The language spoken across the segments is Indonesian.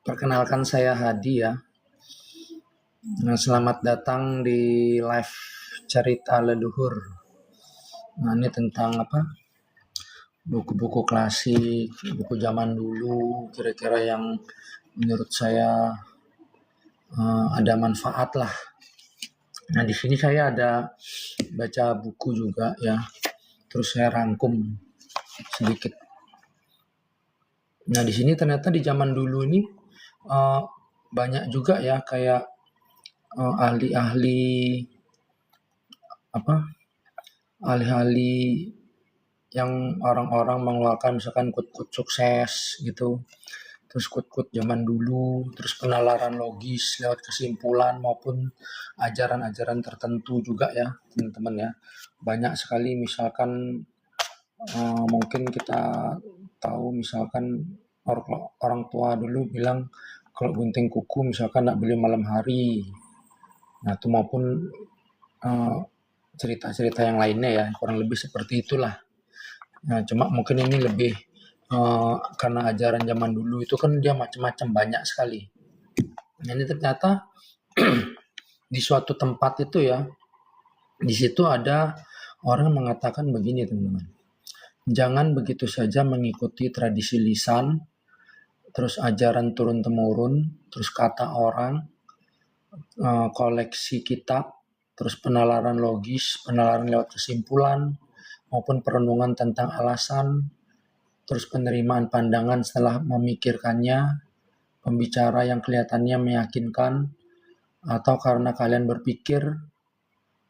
Perkenalkan saya Hadi ya. Selamat datang di live cerita leluhur. Nah, ini tentang apa? Buku-buku klasik, buku zaman dulu, kira-kira yang menurut saya ada manfaat lah. Nah, di sini saya ada baca buku juga ya. Terus saya rangkum sedikit. Nah, di sini ternyata di zaman dulu ini uh, banyak juga ya kayak ahli-ahli apa ahli-ahli yang orang-orang mengeluarkan misalkan quote-quote sukses gitu, terus quote-quote zaman dulu, terus penalaran logis lewat kesimpulan maupun ajaran-ajaran tertentu juga ya teman-teman ya. Banyak sekali misalkan mungkin kita tahu misalkan orang tua dulu bilang kalau gunting kuku misalkan nak beli malam hari. Nah itu maupun eh, cerita-cerita yang lainnya ya kurang lebih seperti itulah. Nah, cuma mungkin ini lebih karena ajaran zaman dulu itu kan dia macam-macam banyak sekali. Nah, ini ternyata di suatu tempat itu ya, di situ ada orang mengatakan begini teman-teman. Jangan begitu saja mengikuti tradisi lisan, terus ajaran turun-temurun, terus kata orang, koleksi kitab, terus penalaran logis, penalaran lewat kesimpulan, maupun perenungan tentang alasan, terus penerimaan pandangan setelah memikirkannya, pembicara yang kelihatannya meyakinkan, atau karena kalian berpikir,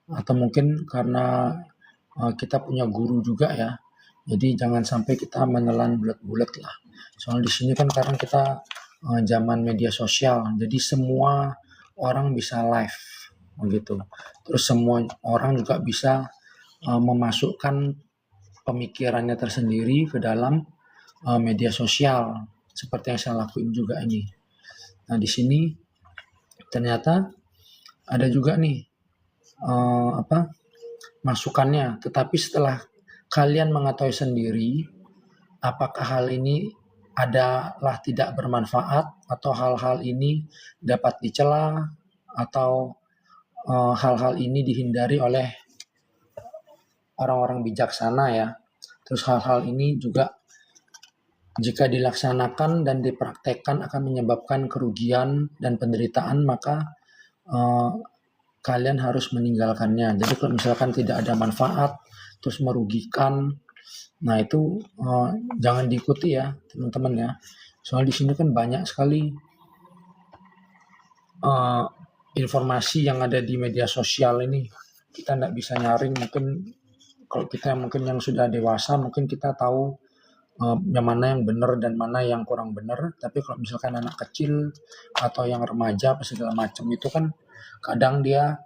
atau mungkin karena kita punya guru juga ya. Jadi jangan sampai kita menelan bulat-bulat lah. Soal di sini kan karena kita zaman media sosial, jadi semua orang bisa live begitu. Terus semua orang juga bisa memasukkan pemikirannya tersendiri ke dalam media sosial seperti yang saya lakuin juga ini. Nah di sini ternyata ada juga nih masukannya. Tetapi setelah kalian mengetahui sendiri apakah hal ini adalah tidak bermanfaat atau hal-hal ini dapat dicela atau hal-hal ini dihindari oleh orang-orang bijaksana ya. Terus hal-hal ini juga jika dilaksanakan dan dipraktekkan akan menyebabkan kerugian dan penderitaan, maka uh, kalian harus meninggalkannya. Jadi kalau misalkan tidak ada manfaat, terus merugikan, nah itu jangan diikuti ya teman-teman ya. Soal di sini kan banyak sekali uh, informasi yang ada di media sosial ini. Kita tidak bisa nyaring, mungkin kalau kita mungkin yang sudah dewasa, mungkin kita tahu yang mana yang benar dan mana yang kurang benar. Tapi kalau misalkan anak kecil atau yang remaja apa segala macam itu kan kadang dia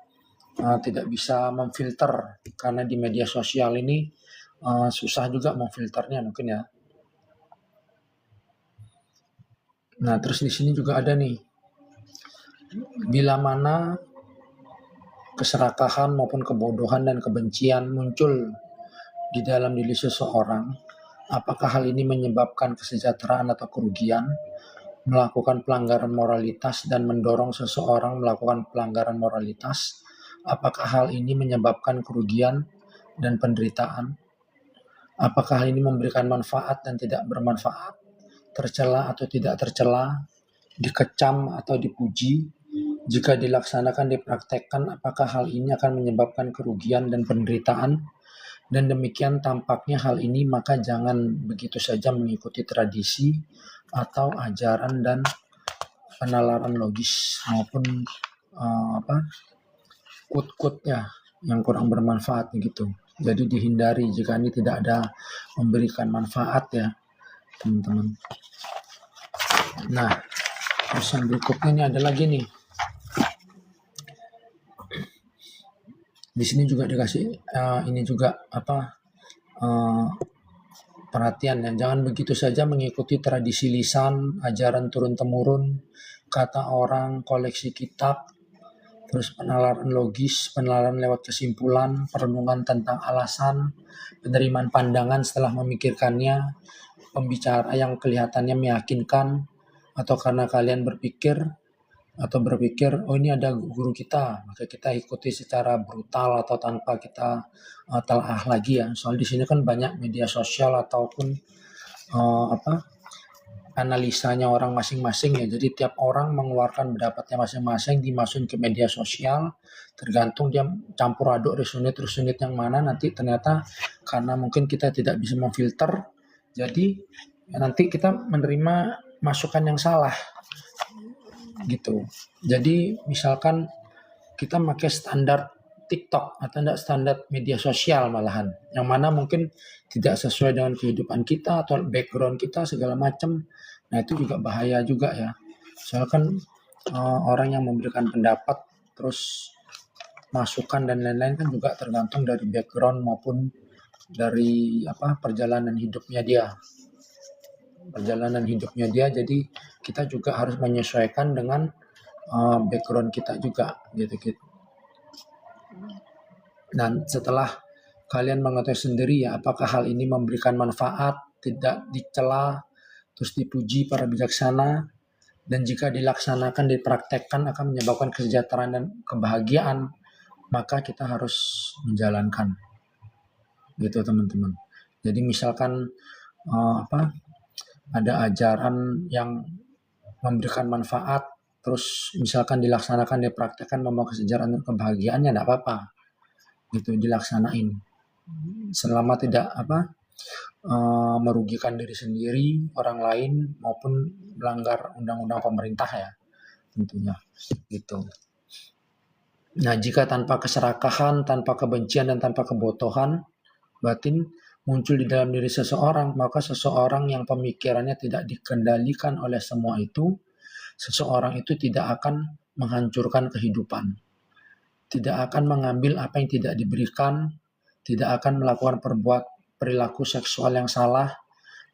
tidak bisa memfilter karena di media sosial ini susah juga memfilternya mungkin ya. Nah terus di sini juga ada nih, bila mana keserakahan maupun kebodohan dan kebencian muncul di dalam diri seseorang, apakah hal ini menyebabkan kesejahteraan atau kerugian, melakukan pelanggaran moralitas dan mendorong seseorang melakukan pelanggaran moralitas, apakah hal ini menyebabkan kerugian dan penderitaan, apakah hal ini memberikan manfaat dan tidak bermanfaat, tercela atau tidak tercela, dikecam atau dipuji, jika dilaksanakan dipraktekkan apakah hal ini akan menyebabkan kerugian dan penderitaan, dan demikian tampaknya hal ini maka jangan begitu saja mengikuti tradisi atau ajaran dan penalaran logis maupun quote-quote-nya yang kurang bermanfaat gitu. Jadi dihindari jika ini tidak ada memberikan manfaat ya teman-teman. Nah, terus yang berikutnya ini ada lagi nih. Di sini juga dikasih ini juga perhatian ya, jangan begitu saja mengikuti tradisi lisan, ajaran turun-temurun, kata orang, koleksi kitab, terus penalaran logis, penalaran lewat kesimpulan, perenungan tentang alasan, penerimaan pandangan setelah memikirkannya, pembicara yang kelihatannya meyakinkan, atau karena kalian berpikir oh ini ada guru kita, maka kita ikuti secara brutal atau tanpa kita telaah lagi ya. Soal di sini kan banyak media sosial ataupun analisanya orang masing-masing ya. Jadi tiap orang mengeluarkan pendapatnya masing-masing, dimasukin ke media sosial, tergantung dia campur aduk resonate yang mana, nanti ternyata karena mungkin kita tidak bisa memfilter, jadi nanti kita menerima masukan yang salah gitu. Jadi misalkan kita pakai standar TikTok atau standar media sosial malahan, yang mana mungkin tidak sesuai dengan kehidupan kita atau background kita segala macam. Nah itu juga bahaya juga ya. Soalnya kan orang yang memberikan pendapat terus masukan dan lain-lain kan juga tergantung dari background maupun dari perjalanan hidupnya dia. Jadi kita juga harus menyesuaikan dengan background kita juga gitu. Dan setelah kalian mengetahui sendiri ya apakah hal ini memberikan manfaat, tidak dicela, terus dipuji para bijaksana, dan jika dilaksanakan, dipraktekkan akan menyebabkan kesejahteraan dan kebahagiaan, maka kita harus menjalankan gitu teman-teman. Jadi misalkan ada ajaran yang memberikan manfaat, terus misalkan dilaksanakan, dipraktekkan membawa kesejahteraan dan kebahagiaannya, tidak apa-apa gitu, dilaksanain selama tidak merugikan diri sendiri, orang lain, maupun melanggar undang-undang pemerintah ya tentunya gitu. Nah jika tanpa keserakahan, tanpa kebencian, dan tanpa kebotohan batin muncul di dalam diri seseorang, maka seseorang yang pemikirannya tidak dikendalikan oleh semua itu, seseorang itu tidak akan menghancurkan kehidupan, tidak akan mengambil apa yang tidak diberikan, tidak akan melakukan perilaku seksual yang salah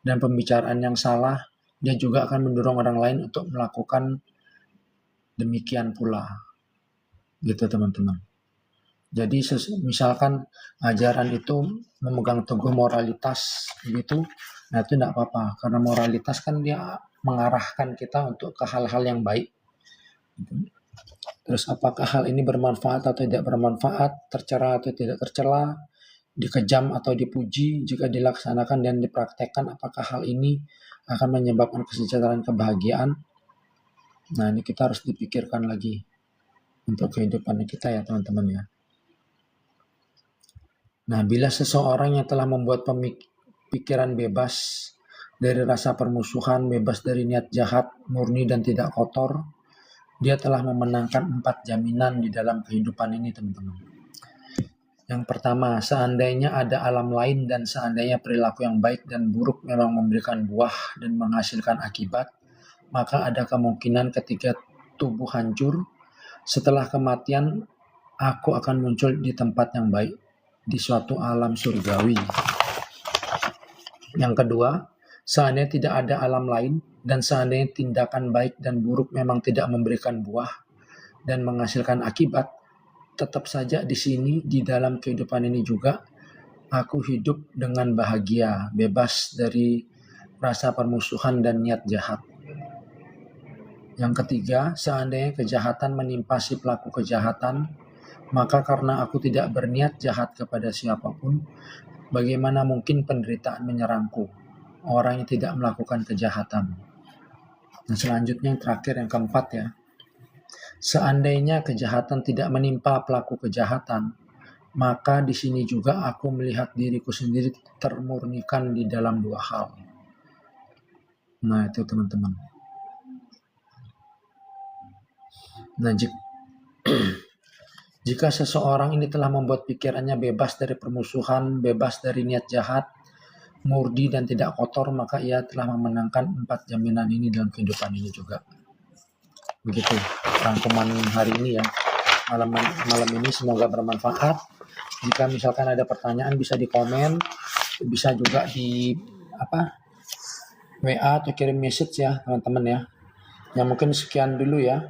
dan pembicaraan yang salah. Dia juga akan mendorong orang lain untuk melakukan demikian pula. Gitu teman-teman. Jadi misalkan ajaran itu memegang teguh moralitas gitu, nah itu tidak apa-apa. Karena moralitas kan dia mengarahkan kita untuk ke hal-hal yang baik. Gitu. Terus apakah hal ini bermanfaat atau tidak bermanfaat, tercela atau tidak tercela, dikejam atau dipuji, jika dilaksanakan dan dipraktekkan, apakah hal ini akan menyebabkan kesejahteraan, kebahagiaan? Nah ini kita harus dipikirkan lagi untuk kehidupan kita ya teman-teman ya. Nah bila seseorang yang telah membuat pikiran bebas dari rasa permusuhan, bebas dari niat jahat, murni dan tidak kotor, dia telah memenangkan 4 jaminan di dalam kehidupan ini teman-teman. Yang pertama, seandainya ada alam lain dan seandainya perilaku yang baik dan buruk memang memberikan buah dan menghasilkan akibat, maka ada kemungkinan ketika tubuh hancur, setelah kematian, aku akan muncul di tempat yang baik, di suatu alam surgawi. Yang kedua, seandainya tidak ada alam lain dan seandainya tindakan baik dan buruk memang tidak memberikan buah dan menghasilkan akibat, tetap saja di sini, di dalam kehidupan ini juga, aku hidup dengan bahagia, bebas dari rasa permusuhan dan niat jahat. Yang ketiga, seandainya kejahatan menimpa si pelaku kejahatan, maka karena aku tidak berniat jahat kepada siapapun, bagaimana mungkin penderitaan menyerangku, orang yang tidak melakukan kejahatan. Nah selanjutnya yang terakhir, yang keempat ya. Seandainya kejahatan tidak menimpa pelaku kejahatan, maka di sini juga aku melihat diriku sendiri termurnikan di dalam 2 hal. Nah itu teman-teman. Nah jika seseorang ini telah membuat pikirannya bebas dari permusuhan, bebas dari niat jahat, murni dan tidak kotor, maka ia telah memenangkan 4 jaminan ini dalam kehidupan ini juga. Begitu rangkuman hari ini ya, malam ini semoga bermanfaat. Jika misalkan ada pertanyaan bisa di komen, bisa juga di WA atau kirim message ya teman-teman ya. Ya mungkin sekian dulu ya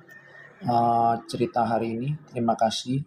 cerita hari ini. Terima kasih.